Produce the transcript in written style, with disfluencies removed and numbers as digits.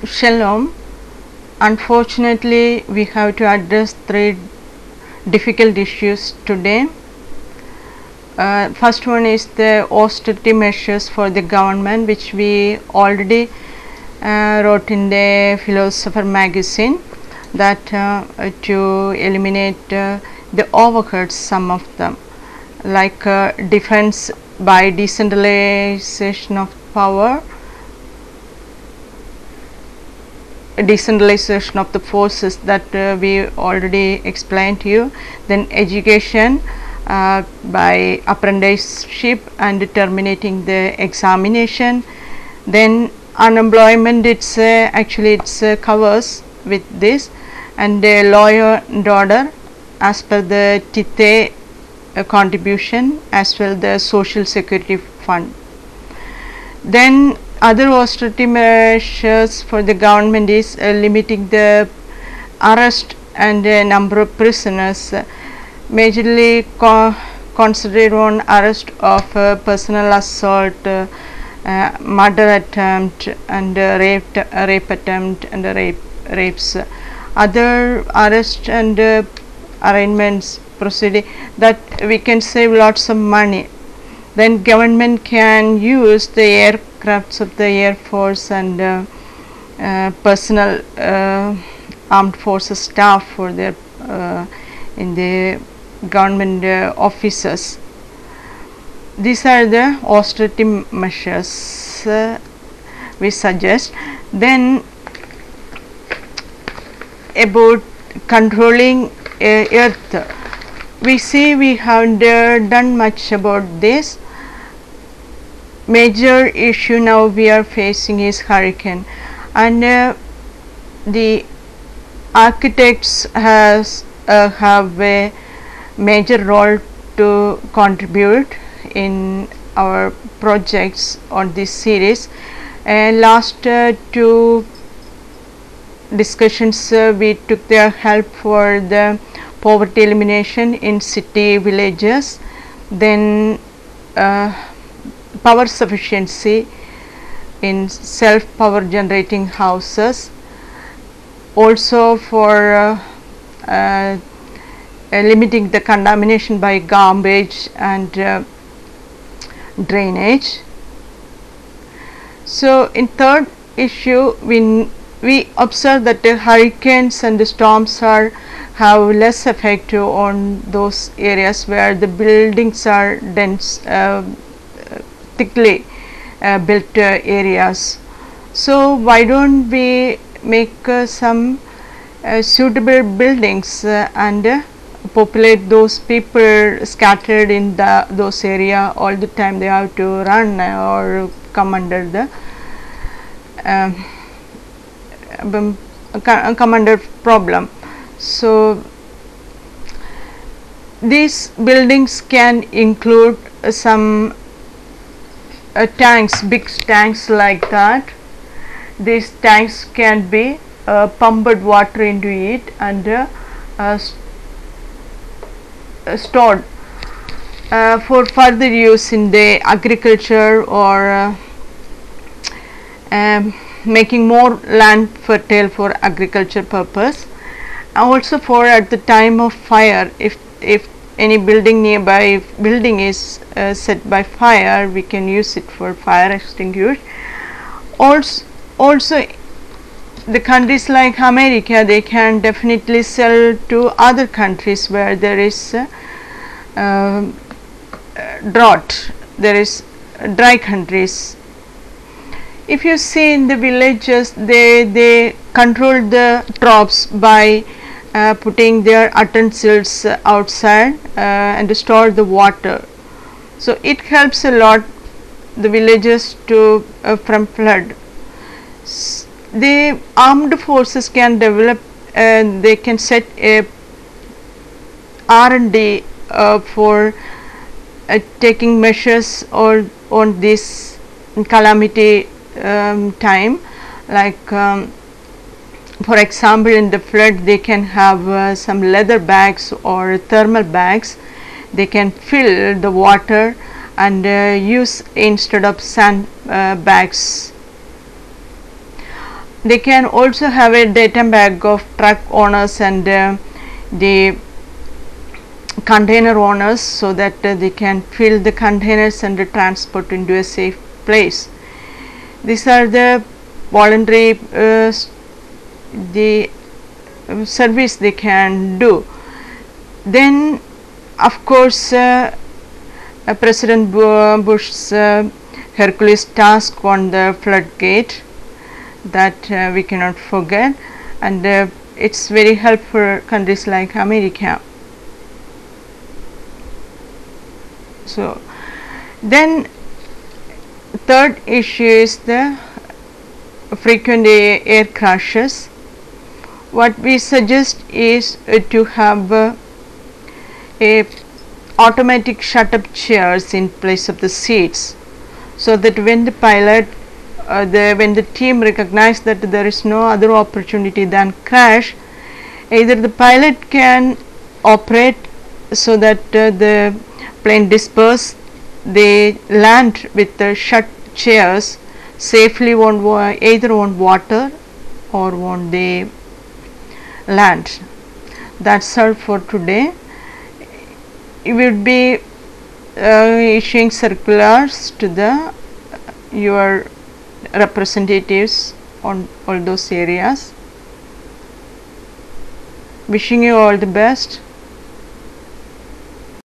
Shalom. Unfortunately, we have to address three difficult issues today. First one is the austerity measures for the government, which we already wrote in the Philosopher magazine, that to eliminate the overheads, some of them, like defense by decentralization of power, decentralization of the forces, that we already explained to you. Then education by apprenticeship and terminating the examination. Then unemployment, it's actually covers with this, and law and order as per the TITE contribution, as well the social security fund. Then other austerity measures for the government is limiting the arrest and number of prisoners, majorly concentrated on arrest of personal assault, murder attempt, and rape attempt, and rapes. Other arrest and arraignments proceeding, that we can save lots of money. Then government can use the aircrafts of the Air Force and personal armed forces staff for their in the government offices. These are the austerity measures we suggest. Then about controlling earth, we see we haven't done much about this. Major issue now we are facing is hurricane, and the architects have a major role to contribute in our projects on this series. Last two discussions we took their help for the poverty elimination in city villages, then power sufficiency in self power generating houses, also for limiting the contamination by garbage and drainage. So in third issue, we observe that the hurricanes and the storms have less effect on those areas where the buildings are dense, thickly built areas. So why don't we make some suitable buildings and populate those people scattered in those area all the time? They have to run or come under the come under problem. So these buildings can include some tanks, big tanks like that. These tanks can be pumped water into it and stored for further use in the agriculture, or making more land fertile for agriculture purpose. Also for at the time of fire, if any building nearby building is set by fire, we can use it for fire extinguish. Also the countries like America, they can definitely sell to other countries where there is drought, there is dry countries. If you see in the villages, they control the crops by putting their utensils outside and store the water. So it helps a lot the villages to from flood. The armed forces can develop, they can set a R&D for taking measures on this calamity time, like for example in the flood they can have some leather bags or thermal bags. They can fill the water and use instead of sand bags. They can also have a data bag of truck owners and the container owners, so that they can fill the containers and transport into a safe place. These are the voluntary the service they can do. Then of course President Bush's Hercules task on the floodgate, that we cannot forget, and it's very helpful for countries like America. So then third issue is the frequent air crashes. What we suggest is to have a automatic shut up chairs in place of the seats, so that when the pilot when the team recognize that there is no other opportunity than crash, either the pilot can operate so that the plane disperse, they land with the shut chairs safely either on water or on the land. That's all for today. You will be issuing circulars to the your representatives on all those areas. Wishing you all the best.